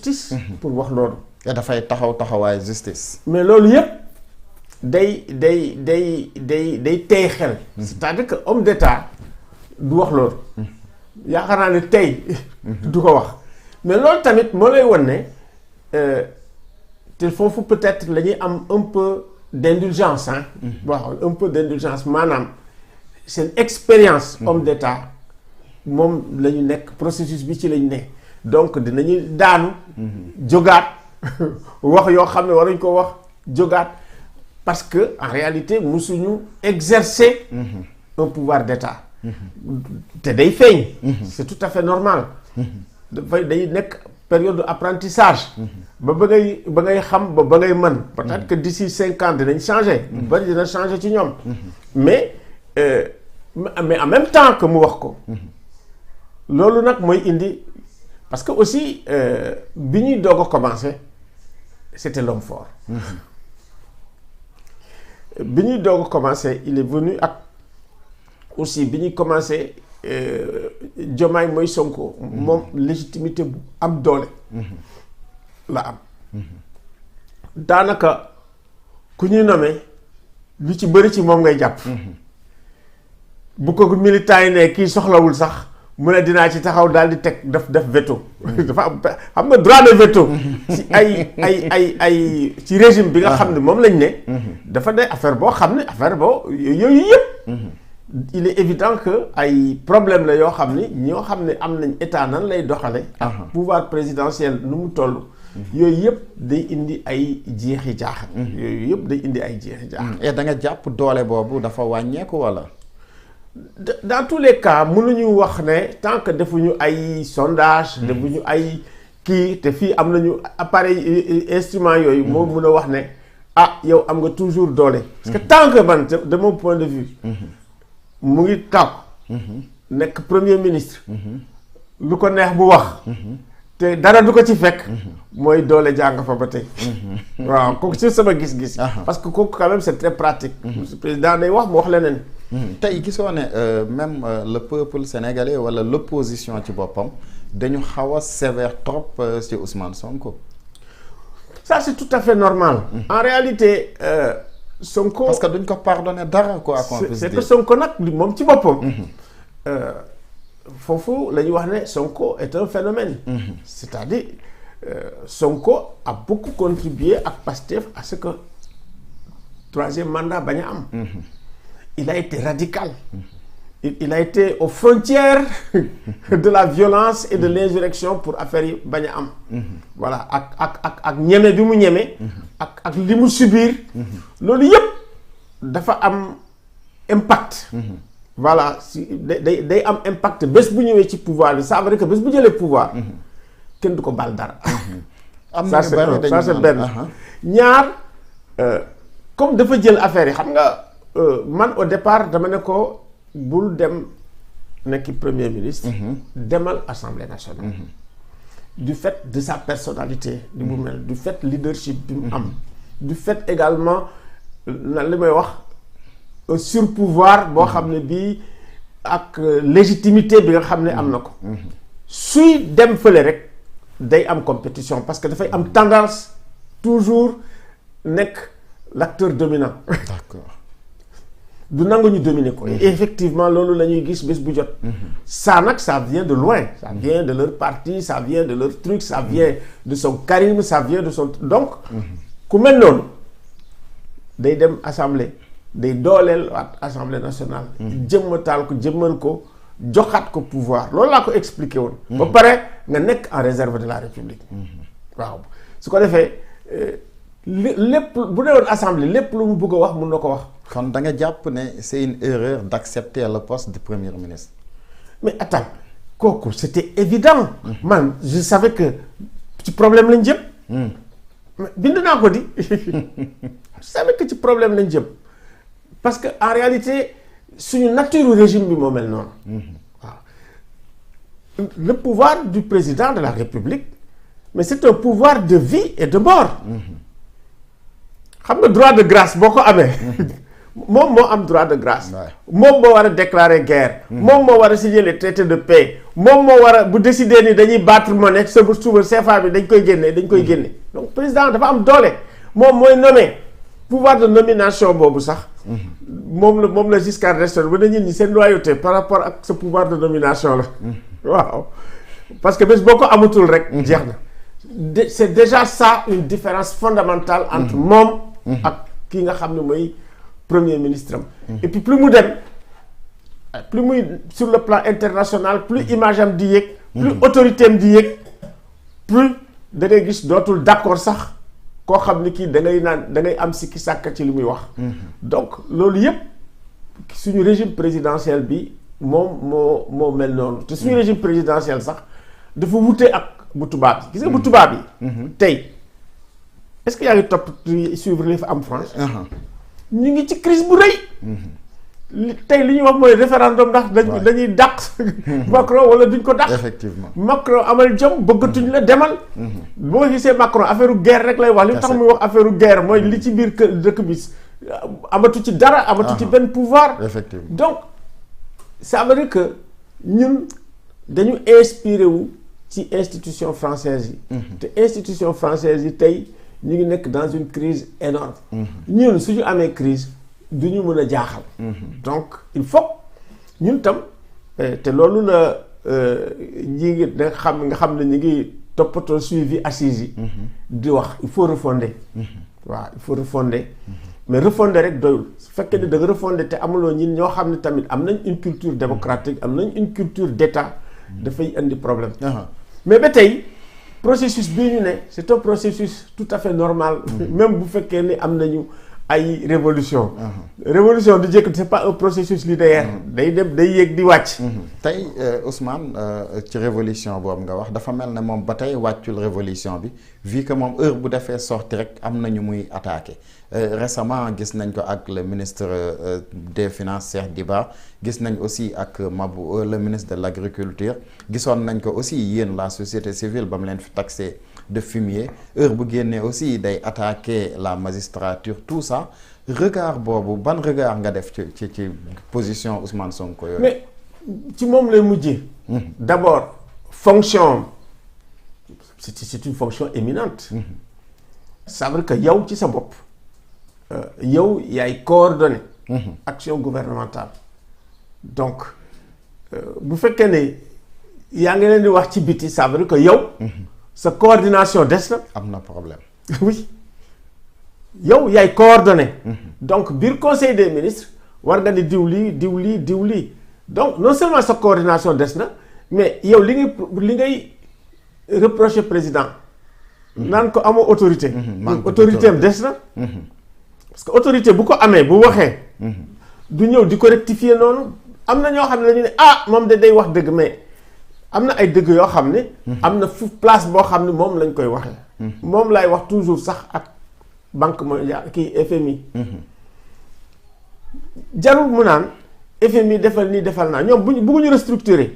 justice pour wax loolu. et dafay taxawaay justice. mais loolu yëpp day tey xel. c'est-à-dire que homme d'État du wax loolu. yaakaar naa ne tey du ko wax mais loolu tamit moo lay won ne te foofu peut-être la ñuy am un peu d'indulgence waaw un peu d'indulgence maanaam seen expérience homme d'État moom la ñu nekk processus bi ci lañ ne donc dinañu daanu jógaat wax yoo xam ne waruñ ko wax jógaat parce que en réalité musuñu exercer un pouvoir d'État te day feeñ c'est tout à fait normal dafay day nekk période d'apprentissage ba ngay xam ba ngay mën peut-être que d'ici 5 ans dinañ changer bari dina changer ci ñoom mais en même temps que mu wax ko loolu nag mooy indi parce que aussi bi ñuy doog a commencer c'était l'homme fort bi ñuy doog a commencer il est venu ak aussi bi ñuy commencer Diomaye mooy Sonko moom légitimité bu am doole la am daanaka ku ñuy nommé lu ci bëri ci moom ngay jàpp bu ko militants yi ne kii soxlawul sax mu ne dinaa ci taxaw daal di teg def veto dafa am xam nga droit de veto ci ay ci régime bi nga xam ne moom lañ ne dafa de affaire boo xam ne affaire boo yooyu yëpp il est évident que ay problème la yoo xam ni ñoo xam ne am nañ état nan lay doxale ak pouvoir présidentiel nu mu toll yooyu yëpp day indi ay jeexi jaax yooyu yëpp day indi ay jeexi jaax et da nga jàpp doole boobu dafa wàññeeku wala dans tous les cas mënuñu wax ne tant que defuñu ay sondage defuñu ay kii te fii am nañu appareil instrument yooyu moo mën a wax ne ah yow am nga toujours doole parce que tant que man de mon point de vue mu ngi taw nekk premier ministre lu ko neex bu wax te dara du ko ci fekk mooy doole jàng fa ba tey waaw kooku ci sama gis-gis parce que kooku quand même c'est très pratique président day wax mu wax leneen tey gisoo ne même le peuple sénégalais wala l'opposition ci boppam dañu xaw a sévère trop ci Ousmane Sonko. Ça c'est tout à fait normal. En réalité Sonko. parce que duñ ko pardonner dara quoi. c'est que Sonko nag moom ci boppam. foofu la ñuy wax ne Sonko est un phénomène. C'est-à-dire Sonko a beaucoup contribué ak Pastef à ce que troisième mandat bañ a am. Il a été radical. Il a été aux frontières de la violence et de l'insurrection pour affaire yi bañ a am. voilà ak ñeme bi mu ñeme. ak li mu subir. loolu yëpp dafa am impact. voilà si day am impact bés bu ñëwee ci pouvoir bi ça veut dire que bés bu jëlee pouvoir. kenn du ko baal dara. am na ça c'est benn ñaar comme dafa jël affaire yi xam nga. man au départ dama ne ko bul dem nekki premier ministre demal Assemblée nationale du fait de sa personnalité di mu mel du fait leadership bi mu am du fait également na li may wax un surpouvoir boo xam ne bii ak légitimité bi nga xam ne am na ko suy dem fële rek day am compétition parce que dafay am tendance toujours nekk l'acteur dominant. D'accord. du nangu ñu dominer ko. Et effectivement loolu la ñuy gis bés bu jot. Ça nag ça vient de loin. Ça vient de leur parti, ça vient de leur truc, ça vient de son charisme, ça vient de son donc. ku mel noonu day dem assemblée day dooleel waat assemblée nationale. jëmmataal ko jëmmal ko joxaat ko pouvoir loolu laa ko expliqué woon. ba pare nga nekk en réserve de la république. waaw su ko defee lépp bu dee woon assemblée lépp lu mu bëgg a wax mun na ko wax. kon da nga jàpp ne c'est une erreur d'accepter le poste de premier ministre. mais attends kooku c'était évident. man je savais que ci problème lañ jëm. mais bind naa ko di je savais que ci problème lañ jëm parce que en réalité suñu nature régime bi moo mel noonu. waaw le pouvoir du président de la République mais c'est un pouvoir de vie et de mort. xam nga droit de grâce boo ko amee. moom moo am droit de grâce. moom moo war a déclarer guerre. moom moo war a signer les traités de paix moom moo war a bu décider ni dañuy battre monnaie suba CFA bi dañ koy génne donc président dafa am doole moom mooy nommer pouvoir de nomination boobu sax moom la Giscard d'Estaing ba nit ñi seen loyauté par rapport ak sa pouvoir de nomination la waaw parce que bés boo ko amatul rek jeex na c'est déjà ça une différence fondamentale entre moom ak kii nga xam ne mooy premier ministre am et puis plus mu dem plus muy sur le plan international plus image am di yéeg plus autorité am di yéeg plus da ngay gis dootul d'accord sax koo xam ni kii da ngay am sikki sàkka ci li muy wax donc loolu yëpp suñu régime présidentiel bi moo mel noonu te suñu régime présidentiel sax dafa wute ak bu tubaab yi gis nga bu tubaab yi tey est-ce que yaa ngi topp suivre li fa am France ñu ngi ci crise bu rëy tey li ñuy wax mooy référendum ndax dañuy dàq Macron wala duñ ko dàq effectivement Macron amal jom bëggatuñ la demal boo gisee Macron affaire guerre rek lay wax li tax muy wax affaire guerre mooy li ci biir dëkk bi amatu ci dara amatu ci benn pouvoir effectivement donc ça veut dire que ñun dañu inspiré wu ci institution française yi te institution française yi tey ñu ngi nekk dans une crise énorme ñun suñu amee crise du ñu mën a jaaxal donc il faut ñun tam te loolu la ñi ngi nga xam ne ñu ngi toppatoo suivi assises yi di wax il faut refonder waaw il faut refonder mais refonder rek doyul su fekkee ne da nga refonder te amuloo ñin ñoo xam ne tamit am nañ une culture démocratique am nañ une culture d'état dafay indi problème mais ba tey processus bii ñu ne c'est un processus tout à fait normal même bu fekkee ni am nañu ay révolution révolution du jëkk c'est pas un processus linéaire day dem day yéeg di wàcc tey Ousmane ci révolution boobu nga wax dafa mel ne moom ba tey wàccul révolution bi vu que moom heure bu defee sorti rek am na ñu muy attaqué récemment gis nañ ko ak le ministre des finances Cheikh Diba gis nañ aussi ak Mabou le ministre de l'agriculture gisoon nañ ko aussi yéen la société civile ba mu leen fi taxé de fumier heure bu génnee aussi day attaquer la magistrature tout ça regard boobu ban regard nga def ci position Ousmane Sonko yooyu. mais ci moom lay mujjee. d'abord fonction c'est une fonction éminente. ça veut dire que yow ci sa bopp yow yaay coordonner. action gouvernementale. donc bu fekkee ne yaa ngi leen di wax ci biti ça veut dire que yow. sa coordination des na. am na problème. oui yow yaay coordonné. donc biir conseil des ministres war nga ni diw lii donc non seulement sa coordination des na mais yow li ngay reprocher président. naan ko amoo autorité. autorité am des na. parce que autorité bu ko amee bu waxee. du ñëw di ko rectifier noonu am na ñoo xam ne dañu ne moom de day wax dëgg mais. am na ay dëgg yoo xam ne am na fu place boo xam ne moom lañ koy waxee moom lay wax toujours sax ak banque mondiale kii FMI jarul mu naan FMI defal nii defal naa ñoom bëgguñu restructurer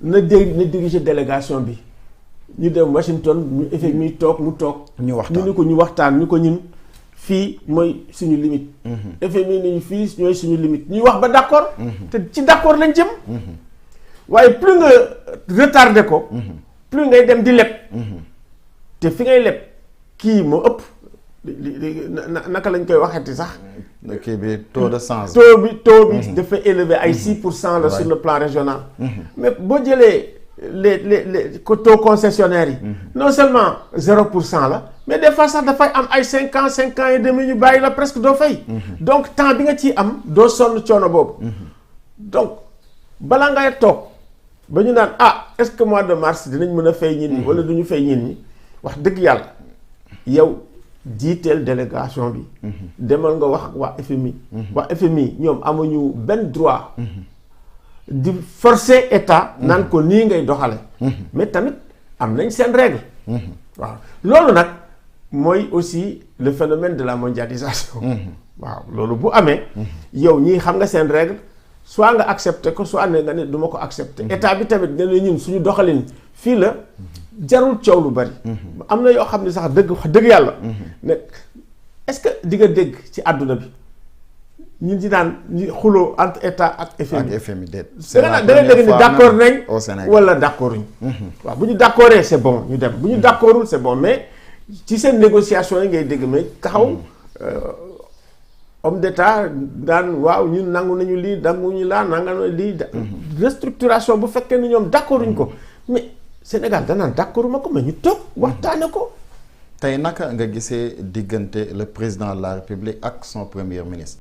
na diriger délégation bi ñu dem Washington ñu FMI toog mu toog ñu ni ko ñu waxtaan ñu ko ñun fii mooy suñu limite FMI ni ñu fii ñooy suñu limite ñuy wax ba d'accord te ci d'accord lañ jëm waaye plus nga retardé ko plus ngay dem di leb te fi ngay leb kii moo ëpp naka lañ koy waxeeti sax kii bi taux de change taux bi dafa élevé ay 6% la sur le plan régional mais boo jëlee les taux concessionnaires yi non seulement 0% la mais des fois sax dafay am ay 5 ans et demi ñu bàyyi la presque doo fay donc temps bi nga ciy am doo sonn coono boobu donc balaa ngay toog ba ñu naan est-ce que mois de mars dinañ mën a fay ñin ñi wala duñu fay ñin ñi wax dëgg yàlla yow jiiteel délégation bi demal nga wax ak waa FMI waa FMI ñoom amuñu benn droit di forcer état naan ko nii ngay doxale mais tamit am nañ seen règle waaw loolu nag mooy aussi le phénomène de la mondialisation waaw loolu bu amee yow ñii xam nga seen règle soit nga accepté ko soit ne nga ne du ma ko accepté état bi tamit nga ne ñun suñu doxalin fii la jarul coow lu bari am na yoo xam ne sax dëgg wax dëgg yàlla ne est-ce que di nga dégg ci àdduna bi ñun ci daan ñu xuloo entre état ak FMI. ak FMI déet. da ngay dégg ni d'accord nañ wala d'accorduñ. waaw bu ñu d'accordee c'est bon ñu dem bu ñu d'accordul c'est bon mais ci seen négociation yi ngay dégg mais taxaw homme d'état daan waaw ñun nangu nañu lii nanguñu laa nangu lii. restructuration bu fekkee ni ñoom d'accorduñ ko mais Sénégal danaan d'accorduma ko mais ñu toog waxtaane ko. tey naka nga gisee diggante le président de la République ak son premier ministre.